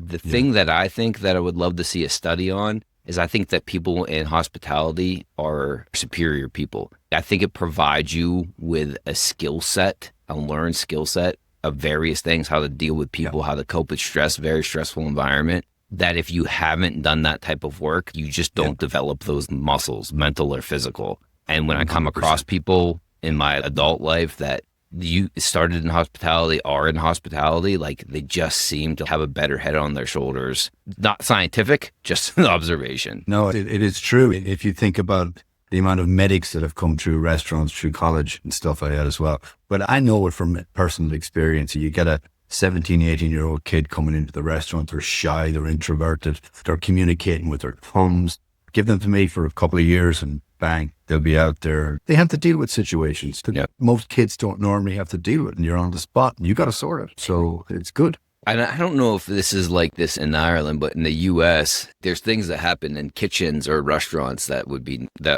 The thing that I think that I would love to see a study on is I think that people in hospitality are superior people. I think it provides you with a skill set, a learned skill set of various things, how to deal with people, how to cope with stress, very stressful environment, that if you haven't done that type of work, you just don't develop those muscles, mental or physical. And when I come 100%. across people in my adult life that you started in hospitality, are in hospitality, like they just seem to have a better head on their shoulders. Not scientific, just an observation. No, it is true. If you think about the amount of medics that have come through restaurants, through college and stuff like that as well. But I know it from personal experience. You get a 17, 18-year-old kid coming into the restaurant. They're shy, they're introverted, they're communicating with their thumbs. Give them to me for a couple of years and bang, they'll be out there. They have to deal with situations that most kids don't normally have to deal with, and you're on the spot and you got to sort it. So it's good. And I don't know if this is like this in Ireland, but in the U.S., there's things that happen in kitchens or restaurants that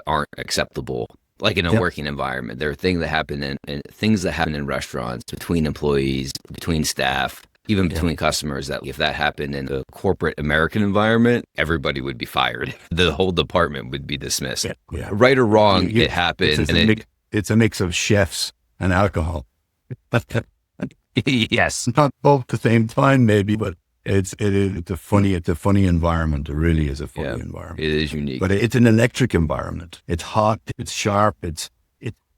aren't acceptable. Like in a working environment, there are things that happen in restaurants between employees, between staff, even between customers, that if that happened in the corporate American environment, everybody would be fired. The whole department would be dismissed. Yeah. Right or wrong, it happened. It's a mix of chefs and alcohol. Yes. Not both at the same time, maybe, but it's a funny environment. It really is a funny environment. It is unique. But it's an electric environment. It's hot, it's sharp, it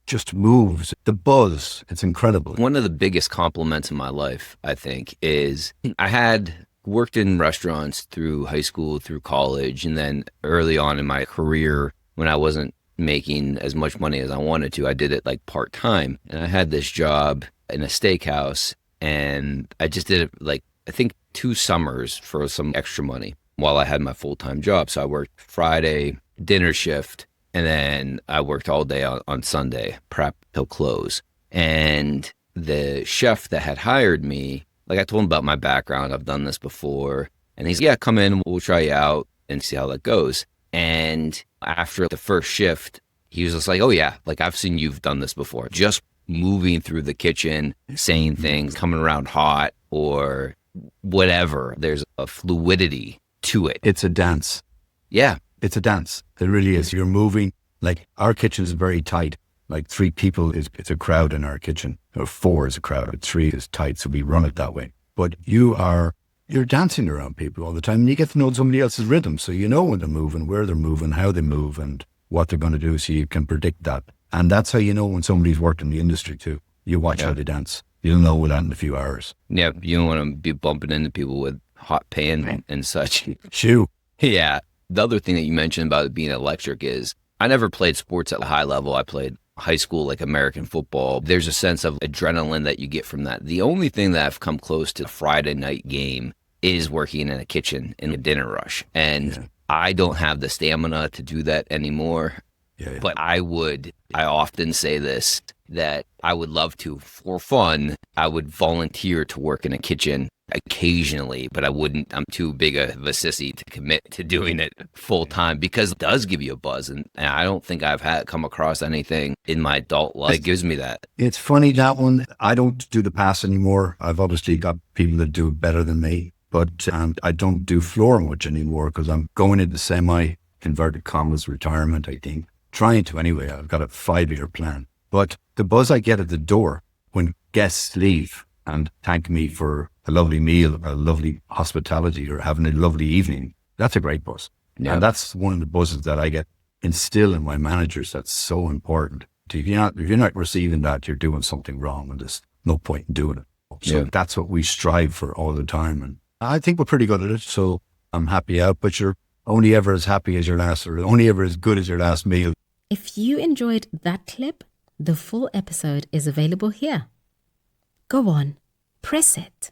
just moves. The buzz, it's incredible. One of the biggest compliments in my life, I think, is I had worked in restaurants through high school, through college, and then early on in my career when I wasn't making as much money as I wanted to, I did it like part-time. And I had this job in a steakhouse, and I just did it like, I think 2 summers for some extra money while I had my full-time job. So I worked Friday, dinner shift, and then I worked all day on Sunday, prep till close. And the chef that had hired me, like I told him about my background, I've done this before. And he's, yeah, come in, we'll try you out and see how that goes. And after the first shift, he was just like, oh yeah, like I've seen you've done this before. Just moving through the kitchen, saying things, coming around hot or whatever. There's a fluidity to it. It's a dance. Yeah. It's a dance. It really is. You're moving. Like our kitchen is very tight. Like 3 people it's a crowd in our kitchen. Or 4 is a crowd, but 3 is tight. So we run it that way. But you're dancing around people all the time, and you get to know somebody else's rhythm. So you know when they're moving, where they're moving, how they move, and what they're going to do. So you can predict that. And that's how you know when somebody's worked in the industry too. You watch how they dance. You'll know that in a few hours. Yeah, you don't want to be bumping into people with hot pan and such. Shoo. Yeah. The other thing that you mentioned about it being electric is I never played sports at a high level. I played high school, like American football. There's a sense of adrenaline that you get from that. The only thing that I've come close to a Friday night game is working in a kitchen in a dinner rush. And I don't have the stamina to do that anymore. Yeah. But I often say this, that I would love to, for fun, I would volunteer to work in a kitchen occasionally, but I wouldn't. I'm too big of a sissy to commit to doing it full time, because it does give you a buzz. And I don't think I've come across anything in my adult life that gives me that. It's funny, that one. I don't do the pass anymore. I've obviously got people that do it better than me, but I don't do floor much anymore because I'm going into semi-inverted commas retirement, I think. Trying to anyway. I've got a 5-year plan. But the buzz I get at the door when guests leave and thank me for a lovely meal, or a lovely hospitality, or having a lovely evening, that's a great buzz. Yeah. And that's one of the buzzes that I get instilled in my managers. That's so important. If you're not receiving that, you're doing something wrong, and there's no point in doing it. So that's what we strive for all the time. And I think we're pretty good at it. So I'm happy out, but you're only ever as happy as your last, or only ever as good as your last meal. If you enjoyed that clip, the full episode is available here. Go on, press it.